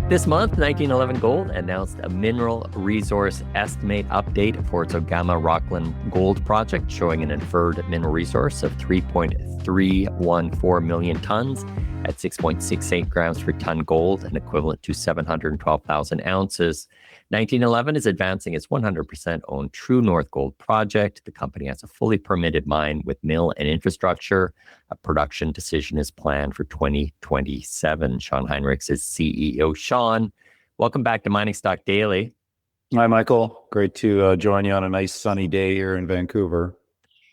This month, 1911 Gold announced a mineral resource estimate update for its Ogama-Rockland gold project, showing an inferred mineral resource of 3.314 million tons at 6.68 grams per ton gold, and equivalent to 712,000 ounces. 1911 is advancing its 100% owned True North Gold project. The company has a fully permitted mine with mill and infrastructure. A production decision is planned for 2027. Sean Heinrichs is CEO. Sean, welcome back to Mining Stock Daily. Hi, Michael. Great to join you on a nice sunny day here in Vancouver.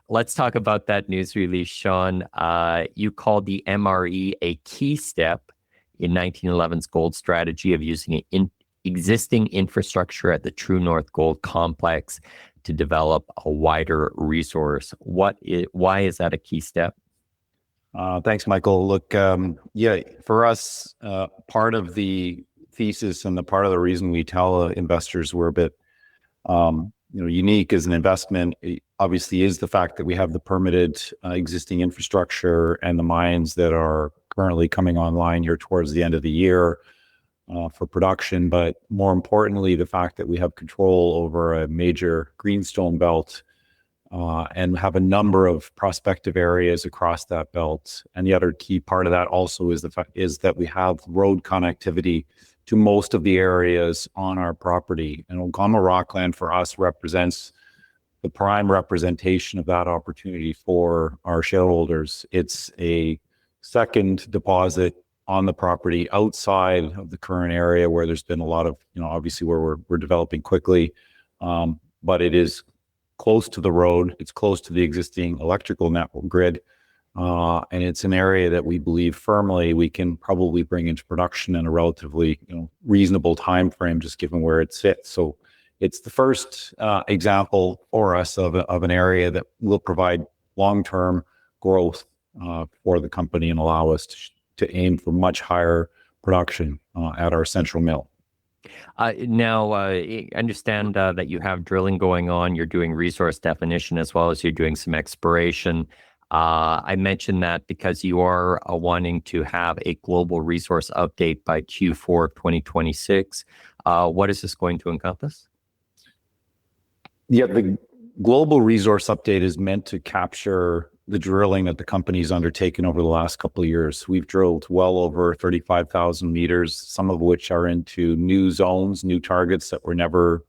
Let's talk about that news release, Sean. You called the MRE a key step in 1911's gold strategy of using existing infrastructure at the True North Gold Complex to develop a wider resource. Why is that a key step? Thanks, Michael. Look, for us, part of the thesis and the part of the reason we tell investors we're a bit unique as an investment, obviously, is the fact that we have the permitted existing infrastructure and the mines that are currently coming online here towards the end of the year for production. But more importantly, the fact that we have control over a major greenstone belt and have a number of prospective areas across that belt. And the other key part of that also is that we have road connectivity to most of the areas on our property. And Ogama-Rockland for us represents the prime representation of that opportunity for our shareholders. It's a second deposit on the property outside of the current area where there's been a lot of, obviously where we're developing quickly, but it is close to the road. It's close to the existing electrical network grid. And it's an area that we believe firmly we can probably bring into production in a relatively reasonable time frame, just given where it sits. So it's the first example for us of an area that will provide long-term growth for the company and allow us to aim for much higher production at our central mill. Now, I understand that you have drilling going on. You're doing resource definition as well as you're doing some exploration. I mentioned that because you are wanting to have a global resource update by Q4 of 2026. What is this going to encompass? Yeah, the global resource update is meant to capture the drilling that the company's undertaken over the last couple of years. We've drilled well over 35,000 meters, some of which are into new zones, new targets that were never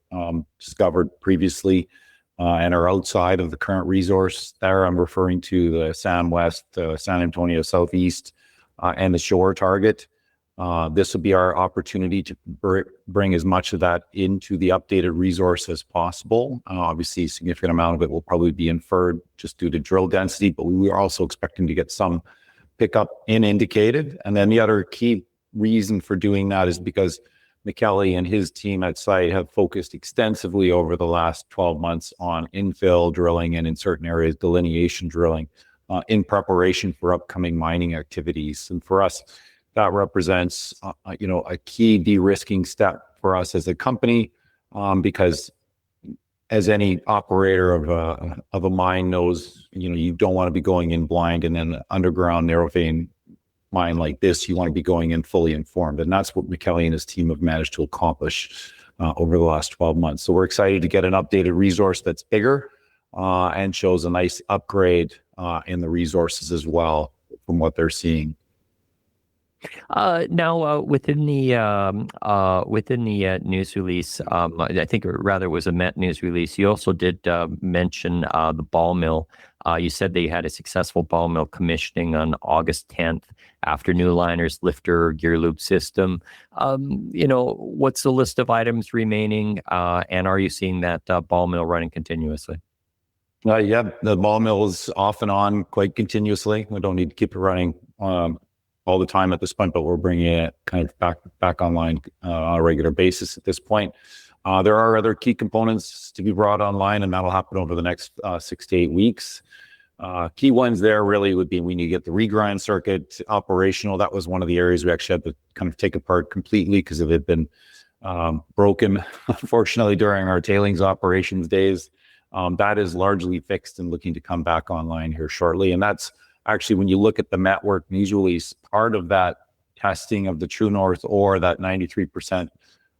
discovered previously and are outside of the current resource. There I'm referring to the San West, San Antonio Southeast, and the Shore target. This will be our opportunity to bring as much of that into the updated resource as possible. Obviously, a significant amount of it will probably be inferred just due to drill density, but we are also expecting to get some pickup in indicated. And then the other key reason for doing that is because McKelly and his team at site have focused extensively over the last 12 months on infill drilling and in certain areas delineation drilling in preparation for upcoming mining activities. And for us, that represents, a key de-risking step for us as a company, because as any operator of a mine knows, you don't want to be going in blind, and then an underground narrow vein mine like this, you want to be going in fully informed. And that's what McKelly and his team have managed to accomplish over the last 12 months. So we're excited to get an updated resource that's bigger and shows a nice upgrade in the resources as well from what they're seeing. Now, within the news release, I think rather it was a Met news release. You also did mention the ball mill. You said they had a successful ball mill commissioning on August 10th after new liners, lifter, gear loop system. What's the list of items remaining, and are you seeing that ball mill running continuously? Yeah, the ball mill is off and on quite continuously. We don't need to keep it running all the time at this point, but we're bringing it kind of back online on a regular basis at this point. There are other key components to be brought online, and that'll happen over the next 6 to 8 weeks. Key ones there really would be we need to get the regrind circuit operational. That was one of the areas we actually had to kind of take apart completely because it had been broken, unfortunately, during our tailings operations days. That is largely fixed and looking to come back online here shortly. And that's actually, when you look at the network news release, part of that testing of the true north ore, that 93%,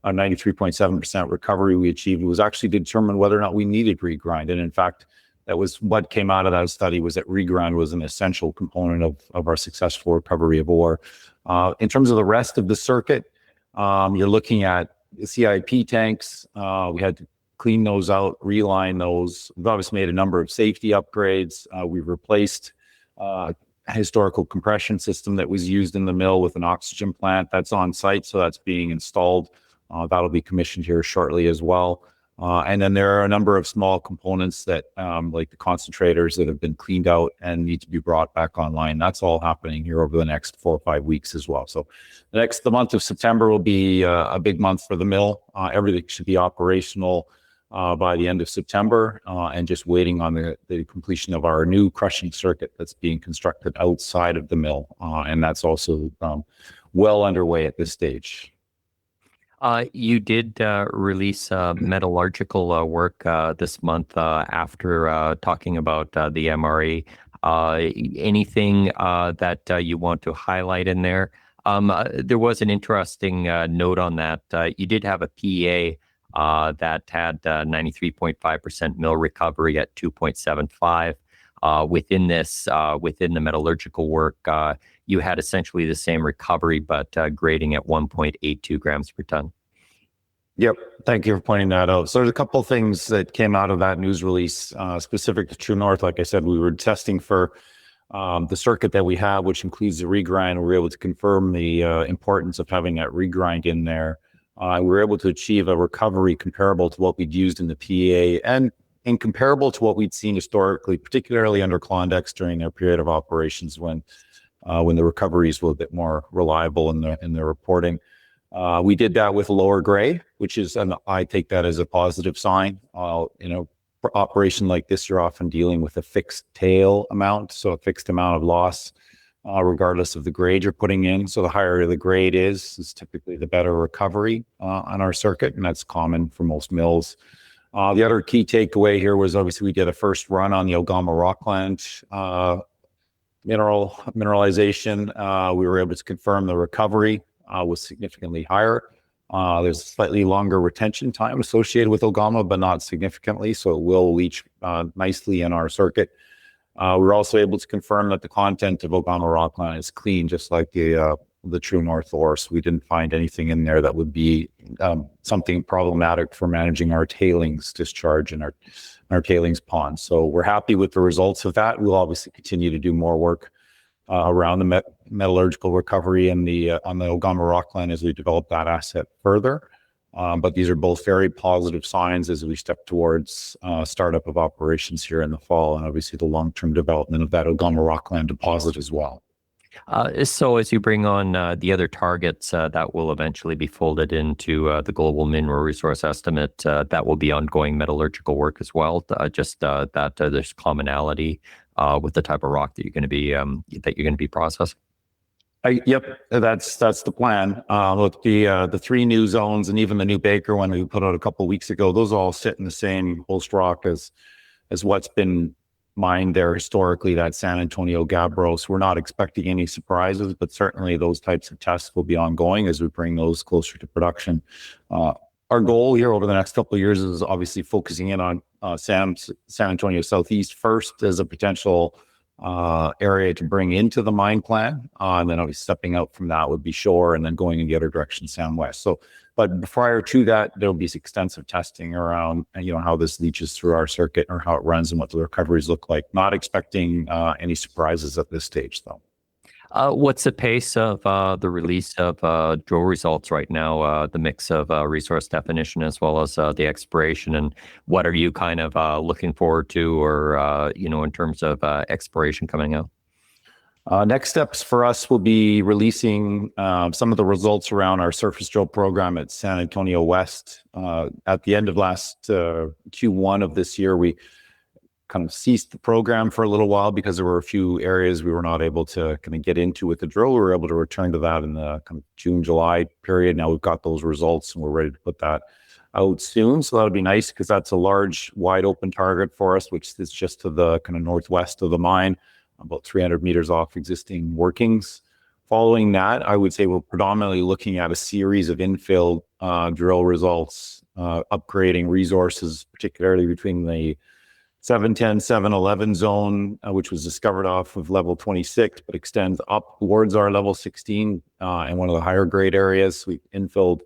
93.7% recovery we achieved was actually to determine whether or not we needed regrind. And in fact, that was what came out of that study, was that regrind was an essential component of our successful recovery of ore. In terms of the rest of the circuit, you're looking at CIP tanks. We had to clean those out, reline those. We've obviously made a number of safety upgrades. We've replaced a historical compression system that was used in the mill with an oxygen plant that's on site, so that's being installed. That'll be commissioned here shortly as well. And then there are a number of small components that, like the concentrators, that have been cleaned out and need to be brought back online. That's all happening here over the next 4 or 5 weeks as well. So the month of September will be a big month for the mill. Everything should be operational by the end of September, and just waiting on the completion of our new crushing circuit that's being constructed outside of the mill. And that's also well underway at this stage. You did release metallurgical work this month after talking about the MRE. Anything that you want to highlight in there? There was an interesting note on that. You did have a PEA that had 93.5% mill recovery at 2.75. Within the metallurgical work, you had essentially the same recovery, but grading at 1.82 grams per ton. Yep. Thank you for pointing that out. So there's a couple of things that came out of that news release specific to True North. Like I said, we were testing for the circuit that we have, which includes the regrind. We were able to confirm the importance of having that regrind in there. We were able to achieve a recovery comparable to what we'd used in the PEA and comparable to what we'd seen historically, particularly under Klondex during their period of operations when the recoveries were a bit more reliable in their reporting. We did that with lower grade, which is, and I take that as a positive sign. For operation like this, you're often dealing with a fixed tail amount, so a fixed amount of loss, regardless of the grade you're putting in. So the higher the grade is typically the better recovery on our circuit, and that's common for most mills. The other key takeaway here was obviously we did a first run on the Ogama-Rockland mineralization. We were able to confirm the recovery was significantly higher. There's a slightly longer retention time associated with Ogama, but not significantly, so it will leach nicely in our circuit. We're also able to confirm that the content of Ogama-Rockland is clean, just like the True North ore. So we didn't find anything in there that would be something problematic for managing our tailings discharge in our tailings pond. So we're happy with the results of that. We'll obviously continue to do more work around the metallurgical recovery and on the Ogama-Rockland as we develop that asset further. But these are both very positive signs as we step towards startup of operations here in the fall, and obviously the long-term development of that Ogama-Rockland deposit as well. So as you bring on the other targets that will eventually be folded into the global mineral resource estimate, that will be ongoing metallurgical work as well. That there's commonality with the type of rock that you're going to be processing. Yep, that's the plan. Look, the three new zones and even the new Baker one we put out a couple of weeks ago, those all sit in the same host rock as what's been mined there historically, that San Antonio gabbro. So we're not expecting any surprises, but certainly those types of tests will be ongoing as we bring those closer to production. Our goal here over the next couple of years is obviously focusing in on San Antonio Southeast first as a potential area to bring into the mine plan, and then obviously stepping out from that would be Shore, and then going in the other direction, San West. So, but prior to that, there'll be extensive testing around, how this leaches through our circuit or how it runs and what the recoveries look like. Not expecting any surprises at this stage, though. What's the pace of the release of drill results right now, the mix of resource definition as well as the exploration, and what are you kind of looking forward to, or in terms of exploration coming out? Next steps for us will be releasing some of the results around our surface drill program at San Antonio West. At the end of last Q1 of this year, we kind of ceased the program for a little while because there were a few areas we were not able to kind of get into with the drill. We were able to return to that in the kind of June, July period. Now we've got those results and we're ready to put that out soon. So that'll be nice because that's a large, wide open target for us, which is just to the kind of northwest of the mine, about 300 meters off existing workings. Following that, I would say we're predominantly looking at a series of infill drill results, upgrading resources, particularly between the 710, 711 zone, which was discovered off of level 26, but extends up towards our level 16 and one of the higher grade areas. We infilled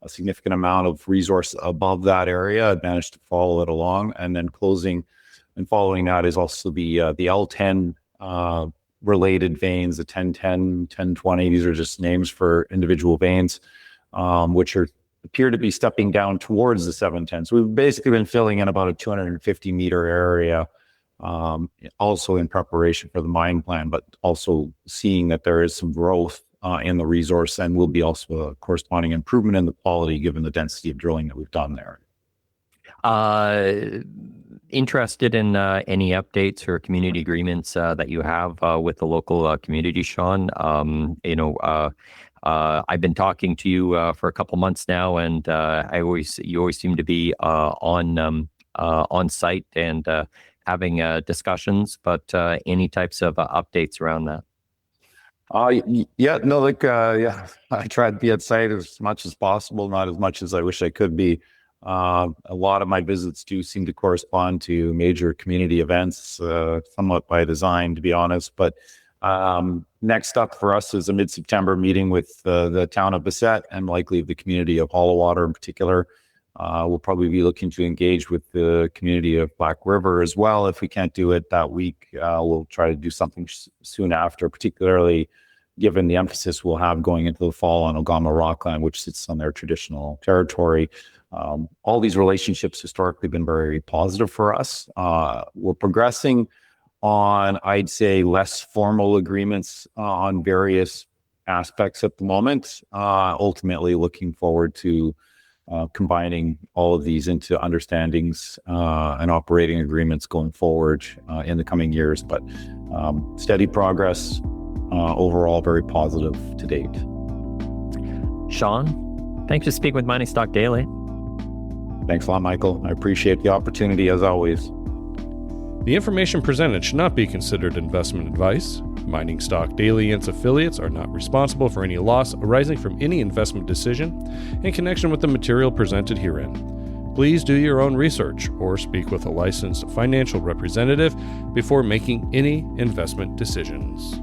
a significant amount of resource above that area. I managed to follow it along, and then closing and following that is also the L10 related veins, the 1010, 1020. These are just names for individual veins, which appear to be stepping down towards the 710. So we've basically been filling in about a 250 meter area, also in preparation for the mine plan, but also seeing that there is some growth in the resource, and will be also a corresponding improvement in the quality given the density of drilling that we've done there. Interested in any updates or community agreements that you have with the local community, Sean? I've been talking to you for a couple months now, and you always seem to be on site and having discussions. But any types of updates around that? I try to be at site as much as possible, not as much as I wish I could be. A lot of my visits do seem to correspond to major community events, somewhat by design, to be honest. But next up for us is a mid-September meeting with the town of Bassett and likely the community of Hollowater in particular. We'll probably be looking to engage with the community of Black River as well. If we can't do it that week, we'll try to do something soon after, particularly given the emphasis we'll have going into the fall on Ogama-Rockland, which sits on their traditional territory. All these relationships historically been very positive for us. We're progressing on, I'd say, less formal agreements on various aspects at the moment, ultimately looking forward to combining all of these into understandings and operating agreements going forward in the coming years. But steady progress, overall very positive to date. Sean, thanks for speaking with Mining Stock Daily. Thanks a lot, Michael. I appreciate the opportunity as always. The information presented should not be considered investment advice. Mining Stock Daily and its affiliates are not responsible for any loss arising from any investment decision in connection with the material presented herein. Please do your own research or speak with a licensed financial representative before making any investment decisions.